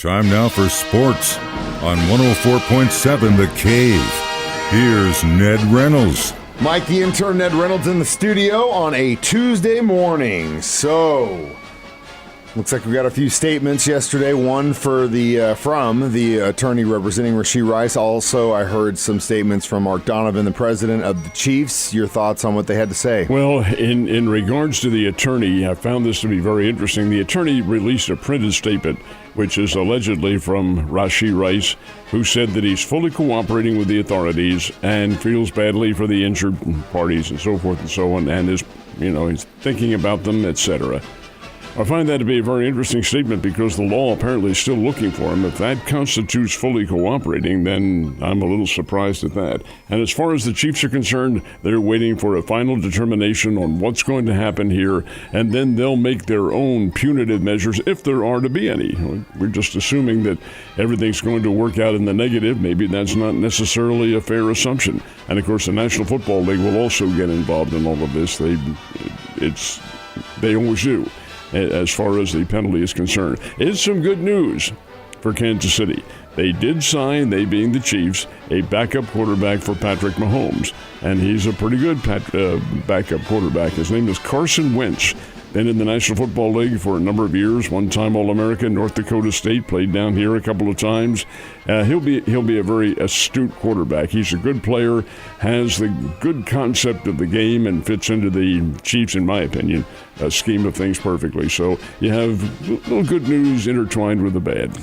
Time now for sports on 104.7 The Cave. Here's Ned Reynolds. Mike the intern, Ned Reynolds in the studio on a Tuesday morning. So, looks like we got a few statements yesterday. One for from the attorney representing Rashee Rice. Also, I heard some statements from Mark Donovan, the president of the Chiefs. Your thoughts on what they had to say? Well, in regards to the attorney, I found this to be very interesting. The attorney released a printed statement, which is allegedly from Rashee Rice, who said that he's fully cooperating with the authorities and feels badly for the injured parties and so forth and so on, and is, he's thinking about them, etc. I find that to be a very interesting statement because the law apparently is still looking for him. If that constitutes fully cooperating, then I'm a little surprised at that. And as far as the Chiefs are concerned, they're waiting for a final determination on what's going to happen here, and then they'll make their own punitive measures if there are to be any. We're just assuming that everything's going to work out in the negative. Maybe that's not necessarily a fair assumption. And of course, the National Football League will also get involved in all of this. They always do, as far as the penalty is concerned. It's some good news for Kansas City. They did sign, they being the Chiefs, a backup quarterback for Patrick Mahomes. And he's a pretty good backup quarterback. His name is Carson Wentz. Been in the National Football League for a number of years. One-time All-American, North Dakota State, played down here a couple of times. He'll be a very astute quarterback. He's a good player, has the good concept of the game, and fits into the Chiefs, in my opinion, scheme of things perfectly. So you have a little good news intertwined with the bad.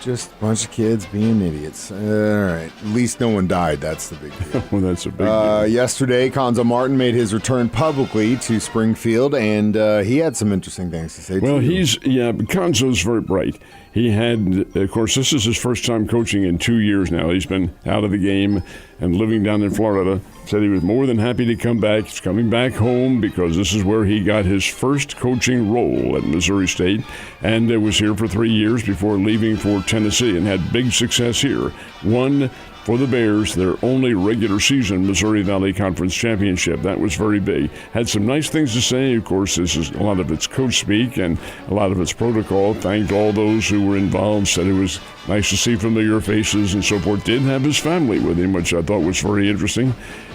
Just a bunch of kids being idiots. All right. At least no one died. That's the big deal. Well, that's a big deal. Yesterday, Cuonzo Martin made his return publicly to Springfield, and he had some interesting things to say. Well, Cuonzo's very bright. He had, of course, this is his first time coaching in 2 years now. He's been out of the game and living down in Florida. Said he was more than happy to come back. He's coming back home because this is where he got his first coaching role at Missouri State, and was here for 3 years before leaving for Tennessee and had big success here. Won for the Bears their only regular season Missouri Valley Conference championship. That was very big. Had some nice things to say. Of course, this is a lot of its coach speak and a lot of its protocol. Thanked all those who were involved. Said it was nice to see familiar faces and so forth. Did have his family with him, which I thought was very interesting.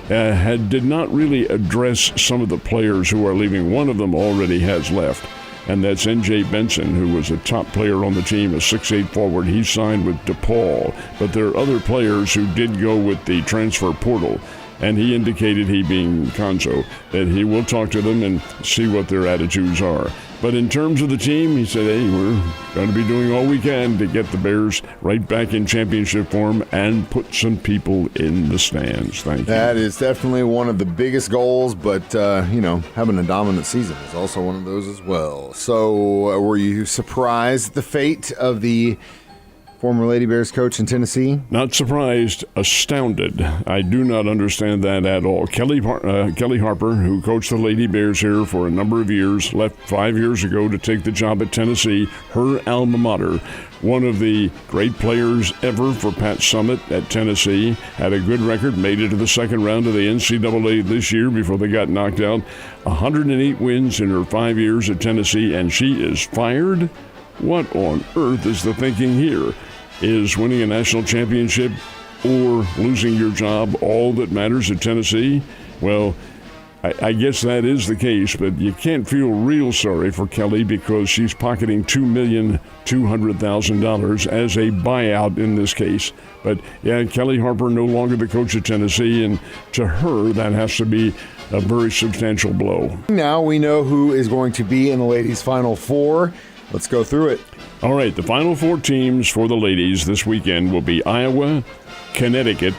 Did not really address some of the players who are leaving. One of them already has left, and that's N.J. Benson, who was a top player on the team, a 6'8 forward. He signed with DePaul, but there are other players who did go with the transfer portal, and he indicated, he being Cuonzo, that he will talk to them and see what their attitudes are. But in terms of the team, he said, hey, we're going to be doing all we can to get the Bears right back in championship form and put some people in the stands. Thank you. That is definitely one of the biggest goals, but, having a dominant season is also one of those as well. So were you surprised at the fate of the former Lady Bears coach in Tennessee? Not surprised, astounded. I do not understand that at all. Kelly Harper, who coached the Lady Bears here for a number of years, left 5 years ago to take the job at Tennessee, her alma mater. One of the great players ever for Pat Summitt at Tennessee. Had a good record, made it to the second round of the NCAA this year before they got knocked out. 108 wins in her 5 years at Tennessee, and she is fired? What on earth is the thinking here? Is winning a national championship or losing your job all that matters at Tennessee? Well, I guess that is the case, but you can't feel real sorry for Kelly because she's pocketing $2,200,000 as a buyout in this case. But yeah, Kelly Harper no longer the coach at Tennessee, and to her that has to be a very substantial blow. Now we know who is going to be in the ladies' Final Four. Let's go through it. All right, the Final Four teams for the ladies this weekend will be Iowa, Connecticut,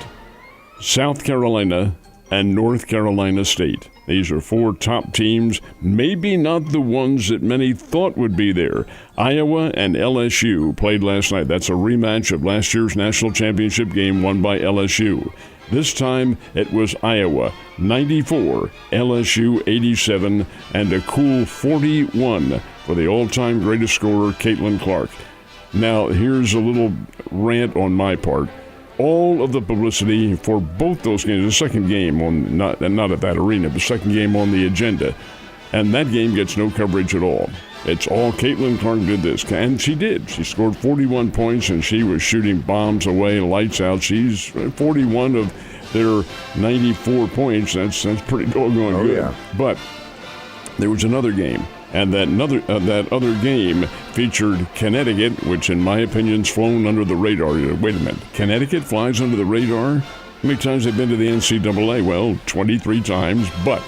South Carolina, and North Carolina State. These are four top teams, maybe not the ones that many thought would be there. Iowa and LSU played last night. That's a rematch of last year's national championship game won by LSU. This time it was Iowa 94, LSU 87, and a cool 41 for the all-time greatest scorer, Caitlin Clark. Now, here's a little rant on my part. All of the publicity for both those games, the second game on not at that arena, the second game on the agenda, and that game gets no coverage at all. It's all Caitlin Clark did this. And she did. She scored 41 points, and she was shooting bombs away, lights out. She's 41 of their 94 points. That's pretty doggone good. Yeah. But there was another game. And that other game featured Connecticut, which in my opinion's flown under the radar. Wait a minute. Connecticut flies under the radar? How many times have they been to the NCAA? Well, 23 times, but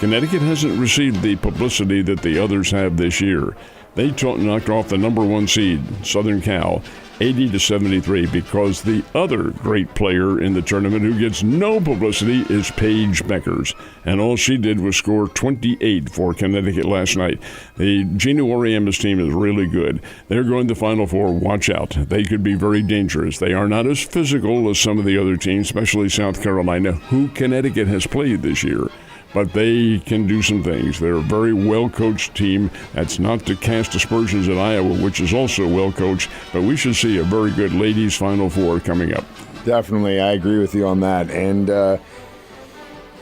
Connecticut hasn't received the publicity that the others have this year. They knocked off the number 1 seed, Southern Cal, 80-73, because the other great player in the tournament who gets no publicity is Paige Beckers. And all she did was score 28 for Connecticut last night. The Gina Oriema's team is really good. They're going to the Final Four. Watch out. They could be very dangerous. They are not as physical as some of the other teams, especially South Carolina, who Connecticut has played this year. But they can do some things. They're a very well-coached team. That's not to cast aspersions at Iowa, which is also well-coached, but we should see a very good ladies' Final Four coming up. Definitely, I agree with you on that. And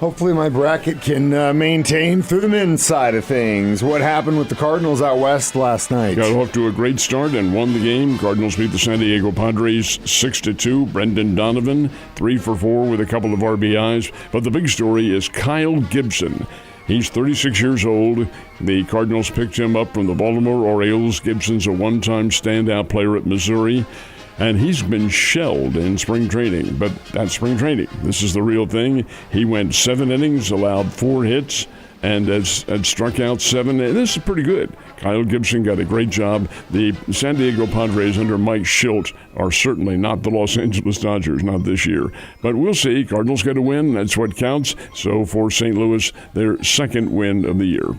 hopefully my bracket can maintain through the men's side of things. What happened with the Cardinals out west last night? Got off to a great start and won the game. Cardinals beat the San Diego Padres 6-2. Brendan Donovan, 3 for 4 with a couple of RBIs. But the big story is Kyle Gibson. He's 36 years old. The Cardinals picked him up from the Baltimore Orioles. Gibson's a one-time standout player at Missouri. And he's been shelled in spring training, but that's spring training. This is the real thing. He went 7 innings, allowed 4 hits, and has struck out 7. And this is pretty good. Kyle Gibson got a great job. The San Diego Padres under Mike Schilt are certainly not the Los Angeles Dodgers, not this year. But we'll see. Cardinals got to win. That's what counts. So for St. Louis, their second win of the year.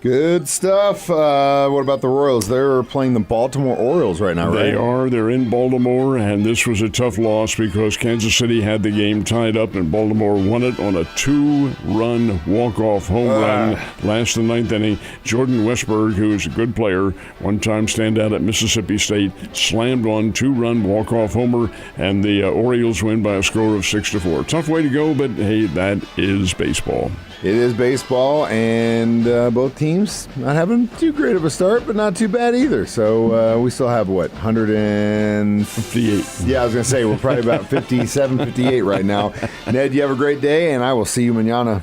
Good stuff. What about the Royals? They're playing the Baltimore Orioles right now, right? They are. They're in Baltimore, and this was a tough loss because Kansas City had the game tied up, and Baltimore won it on a 2-run walk-off home run last the 9th inning. Jordan Westberg, who is a good player, one-time standout at Mississippi State, slammed one 2-run walk-off homer, and the Orioles win by a score of 6-4. Tough way to go, but hey, that is baseball. It is baseball, and both teams not having too great of a start, but not too bad either. So we still have, 158? Yeah, I was going to say, we're probably about 57, 58 right now. Ned, you have a great day, and I will see you mañana.